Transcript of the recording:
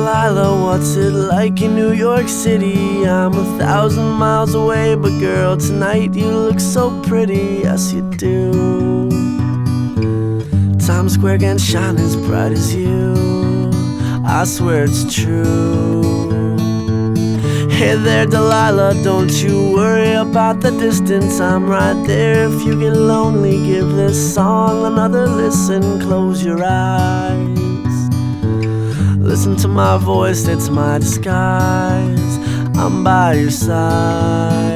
Delilah, what's it like in New York City? I'm 1,000 miles away, but girl, tonight you look so pretty, yes you do. Times Square can't shine as bright as you, I swear it's true. Hey there Delilah, don't you worry about the distance, I'm right there. If you get lonely, give this song another listen. Close your eyes, listen to my voice, it's my disguise. I'm by your side.